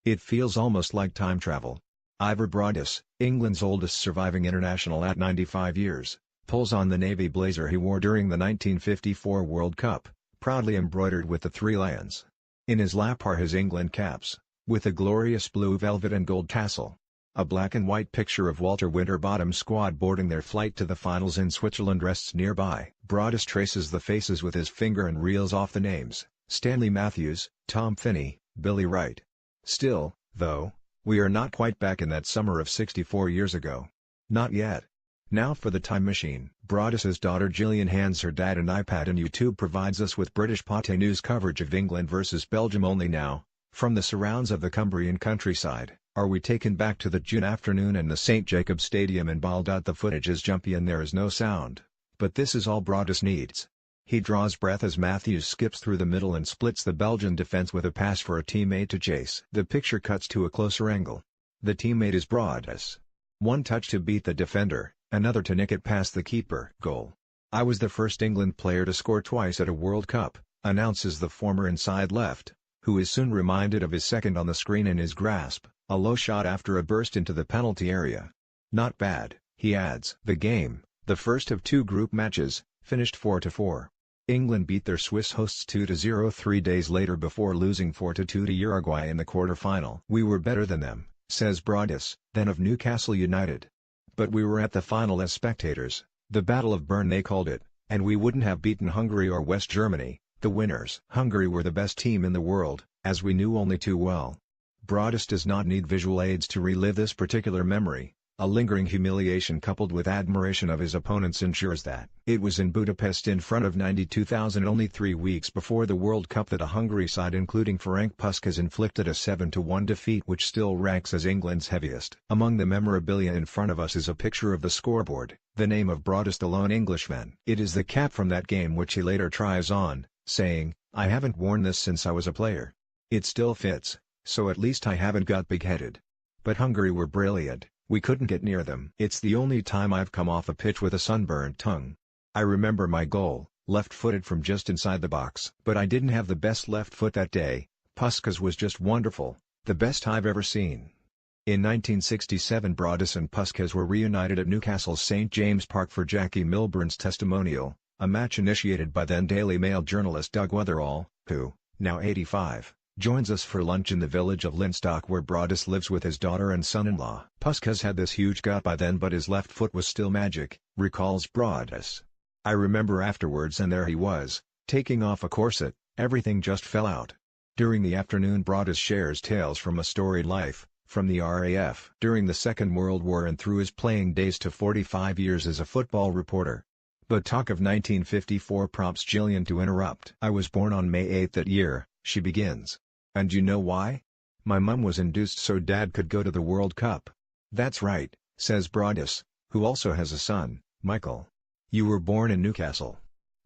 It feels almost like time travel. Ivor Broadis, England's oldest surviving international at 95 years, pulls on the navy blazer he wore during the 1954 World Cup, proudly embroidered with the three lions. In his lap are his England caps, with a glorious blue velvet and gold tassel. A black and white picture of Walter Winterbottom's squad boarding their flight to the finals in Switzerland rests nearby. Broadis traces the faces with his finger and reels off the names: Stanley Matthews, Tom Finney, Billy Wright. Still, though, we are not quite back in that summer of 64 years ago. Not yet. Now for the time machine. Broadis's daughter Gillian hands her dad an iPad and YouTube provides us with British Pate News coverage of England versus Belgium. Only now, from the surrounds of the Cumbrian countryside, are we taken back to the June afternoon and the St. Jacob's Stadium in Baldad. The footage is jumpy and there is no sound, but this is all Broadis needs. He draws breath as Matthews skips through the middle and splits the Belgian defense with a pass for a teammate to chase. The picture cuts to a closer angle. The teammate is Broadis. One touch to beat the defender, another to nick it past the keeper. Goal. I was the first England player to score twice at a World Cup, announces the former inside left, who is soon reminded of his second on the screen in his grasp, a low shot after a burst into the penalty area. Not bad, he adds. The game, the first of two group matches, finished 4-4. England beat their Swiss hosts 2-0 3 days later before losing 4-2 to Uruguay in the quarter-final. We were better than them, says Broadis, then of Newcastle United. But we were at the final as spectators, the Battle of Bern they called it, and we wouldn't have beaten Hungary or West Germany, the winners. Hungary were the best team in the world, as we knew only too well. Broadis does not need visual aids to relive this particular memory. A lingering humiliation coupled with admiration of his opponents ensures that it was in Budapest in front of 92,000 only 3 weeks before the World Cup that a Hungary side including Ferenc Puskás inflicted a 7-1 defeat which still ranks as England's heaviest. Among the memorabilia in front of us is a picture of the scoreboard, the name of Broadis, the lone Englishman. It is the cap from that game which he later tries on, saying, "I haven't worn this since I was a player. It still fits, so at least I haven't got big-headed." But Hungary were brilliant. We couldn't get near them. It's the only time I've come off a pitch with a sunburned tongue. I remember my goal, left-footed from just inside the box. But I didn't have the best left foot that day. Puskás was just wonderful, the best I've ever seen. In 1967 Broadis and Puskás were reunited at Newcastle's St James Park for Jackie Milburn's testimonial, a match initiated by then Daily Mail journalist Doug Weatherall, who, now 85, joins us for lunch in the village of Linstock where Broadis lives with his daughter and son-in-law. Puskás had this huge gut by then but his left foot was still magic, recalls Broadis. I remember afterwards and there he was, taking off a corset, everything just fell out. During the afternoon Broadis shares tales from a storied life, from the RAF during the Second World War and through his playing days to 45 years as a football reporter. But talk of 1954 prompts Gillian to interrupt. "I was born on May 8 that year," she begins. "And you know why? My mum was induced so Dad could go to the World Cup." "That's right," says Broadis, who also has a son, Michael. "You were born in Newcastle.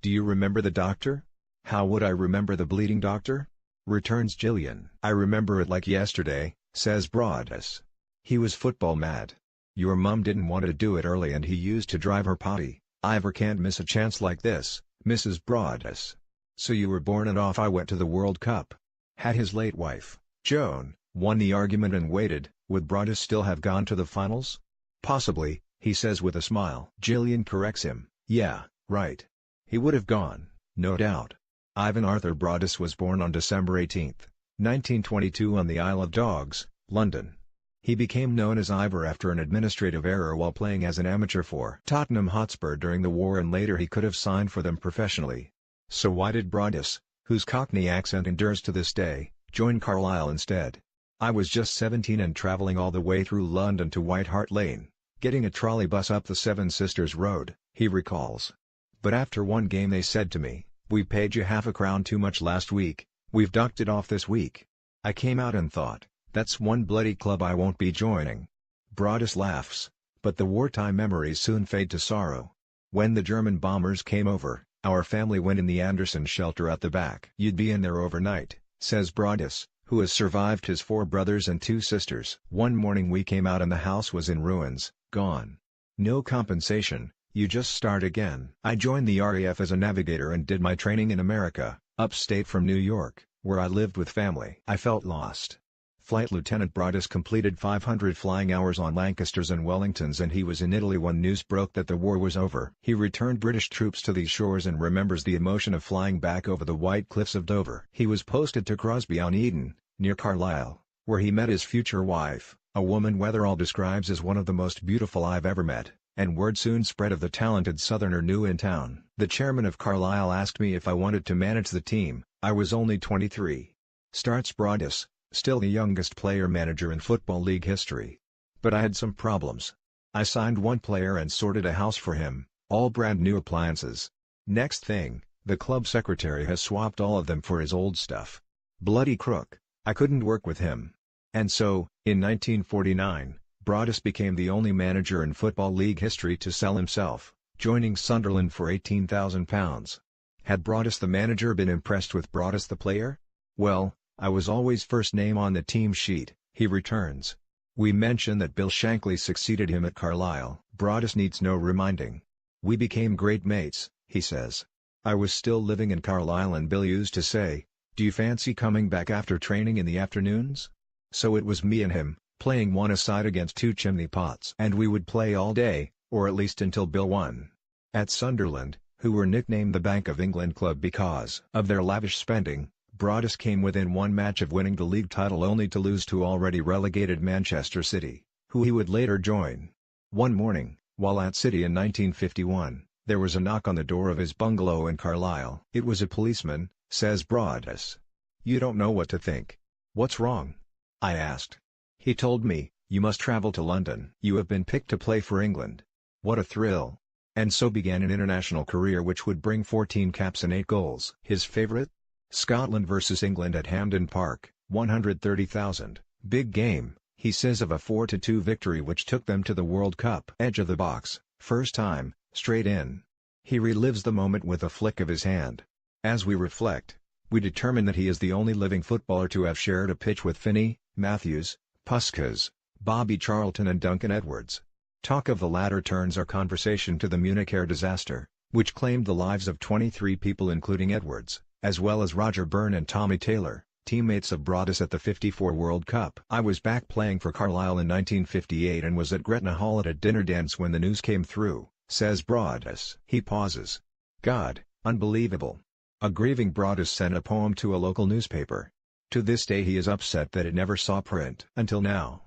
Do you remember the doctor?" "How would I remember the bleeding doctor?" returns Gillian. "I remember it like yesterday," says Broadis. "He was football mad. Your mum didn't want to do it early and he used to drive her potty. Ivor can't miss a chance like this, Mrs. Broadis. So you were born and off I went to the World Cup." Had his late wife, Joan, won the argument and waited, would Broadis still have gone to the finals? "Possibly," he says with a smile. Gillian corrects him, "Yeah, right. He would have gone, no doubt." Ivan Arthur Broadis was born on December 18, 1922 on the Isle of Dogs, London. He became known as Ivor after an administrative error while playing as an amateur for Tottenham Hotspur during the war and later he could have signed for them professionally. So why did Broadis, whose Cockney accent endures to this day, join Carlisle instead? "I was just 17 and travelling all the way through London to White Hart Lane, getting a trolley bus up the Seven Sisters Road," he recalls. "But after one game they said to me, 'We paid you £0.50 too much last week, we've docked it off this week.' I came out and thought, that's one bloody club I won't be joining." Broadis laughs, but the wartime memories soon fade to sorrow. "When the German bombers came over, our family went in the Anderson shelter at the back." "You'd be in there overnight," says Broadis, who has survived his 4 brothers and 2 sisters. "One morning we came out and the house was in ruins, gone. No compensation, you just start again." "I joined the RAF as a navigator and did my training in America, upstate from New York, where I lived with family. I felt lost. Flight Lieutenant Broadis completed 500 flying hours on Lancasters and Wellingtons, and he was in Italy when news broke that the war was over. He returned British troops to these shores and remembers the emotion of flying back over the white cliffs of Dover. He was posted to Crosby-on-Eden, near Carlisle, where he met his future wife, a woman Weatherall describes as one of the most beautiful I've ever met, and word soon spread of the talented Southerner new in town. The chairman of Carlisle asked me if I wanted to manage the team. I was only 23. Starts Broadis, still the youngest player-manager in Football League history. But I had some problems. I signed one player and sorted a house for him, all brand new appliances. Next thing, the club secretary has swapped all of them for his old stuff. Bloody crook. I couldn't work with him. And so, in 1949, Broadis became the only manager in Football League history to sell himself, joining Sunderland for £18,000. Had Broadis the manager been impressed with Broadis the player? Well, I was always first name on the team sheet, he returns. We mention that Bill Shankly succeeded him at Carlisle. Broadis needs no reminding. We became great mates, he says. I was still living in Carlisle and Bill used to say, "Do you fancy coming back after training in the afternoons?" So it was me and him, playing one-a-side against two chimney pots. And we would play all day, or at least until Bill won. At Sunderland, who were nicknamed the Bank of England club because of their lavish spending, Broadis came within one match of winning the league title only to lose to already relegated Manchester City, who he would later join. One morning, while at City in 1951, there was a knock on the door of his bungalow in Carlisle. It was a policeman, says Broadis. You don't know what to think. What's wrong? I asked. He told me, you must travel to London. You have been picked to play for England. What a thrill. And so began an international career which would bring 14 caps and 8 goals. His favorite? Scotland vs England at Hampden Park, 130,000. Big game, he says of a 4-2 victory which took them to the World Cup. Edge of the box, first time, straight in. He relives the moment with a flick of his hand. As we reflect, we determine that he is the only living footballer to have shared a pitch with Finney, Matthews, Puskas, Bobby Charlton and Duncan Edwards. Talk of the latter turns our conversation to the Munich air disaster, which claimed the lives of 23 people including Edwards, as well as Roger Byrne and Tommy Taylor, teammates of Broadis at the '54 World Cup. I was back playing for Carlisle in 1958 and was at Gretna Hall at a dinner dance when the news came through, says Broadis. He pauses. God, unbelievable. A grieving Broadis sent a poem to a local newspaper. To this day he is upset that it never saw print. Until now.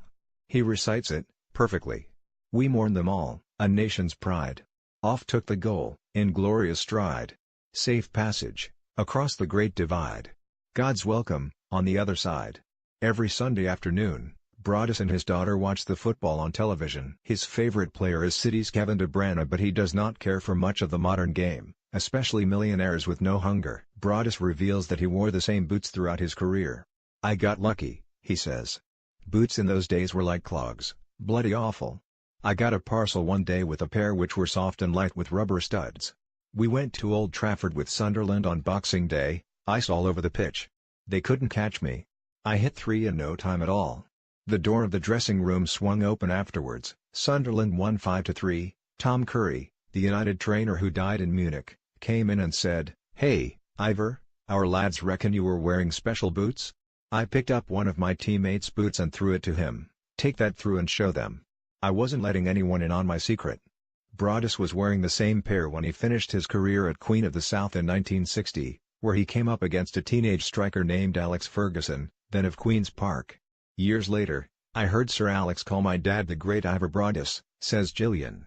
He recites it, perfectly. We mourn them all, a nation's pride. Off took the goal, in glorious stride. Safe passage, across the great divide. God's welcome, on the other side. Every Sunday afternoon, Broadis and his daughter watch the football on television. His favorite player is City's Kevin De Bruyne, but he does not care for much of the modern game, especially millionaires with no hunger. Broadis reveals that he wore the same boots throughout his career. I got lucky, he says. Boots in those days were like clogs, bloody awful. I got a parcel one day with a pair which were soft and light with rubber studs. We went to Old Trafford with Sunderland on Boxing Day, ice all over the pitch. They couldn't catch me. I hit 3 in no time at all. The door of the dressing room swung open afterwards. Sunderland won 5-3. Tom Curry, the United trainer who died in Munich, came in and said, "Hey, Ivor, our lads reckon you were wearing special boots?" I picked up one of my teammates' boots and threw it to him. "Take that through and show them." I wasn't letting anyone in on my secret. Broadis was wearing the same pair when he finished his career at Queen of the South in 1960, where he came up against a teenage striker named Alex Ferguson, then of Queen's Park. Years later, I heard Sir Alex call my dad the great Ivor Broadis, says Gillian.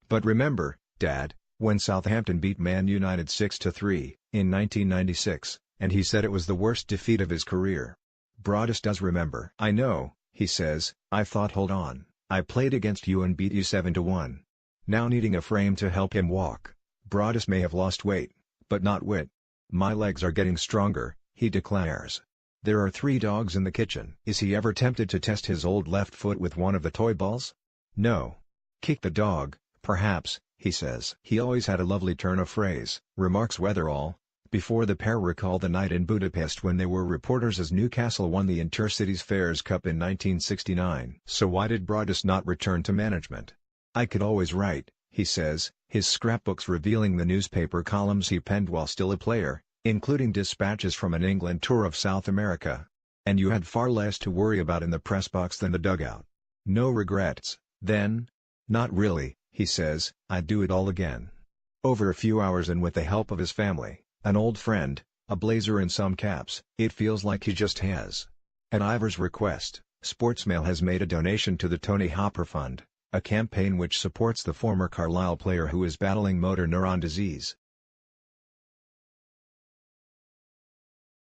But remember, Dad, when Southampton beat Man United 6-3, in 1996, and he said it was the worst defeat of his career. Broadis does remember. I know, he says, I thought hold on, I played against you and beat you 7-1. Now needing a frame to help him walk, Broadis may have lost weight, but not wit. My legs are getting stronger, he declares. There are 3 dogs in the kitchen. Is he ever tempted to test his old left foot with one of the toy balls? No. Kick the dog, perhaps, he says. He always had a lovely turn of phrase, remarks Weatherall, before the pair recall the night in Budapest when they were reporters as Newcastle won the Intercities Fairs Cup in 1969. So why did Broadis not return to management? I could always write, he says, his scrapbooks revealing the newspaper columns he penned while still a player, including dispatches from an England tour of South America. And you had far less to worry about in the press box than the dugout. No regrets, then? Not really, he says, I'd do it all again. Over a few hours and with the help of his family, an old friend, a Blazer and some caps. It feels like he just has. At Ivor's request, Sportsmail has made a donation to the Tony Hopper Fund, a campaign which supports the former Carlisle player who is battling motor neuron disease.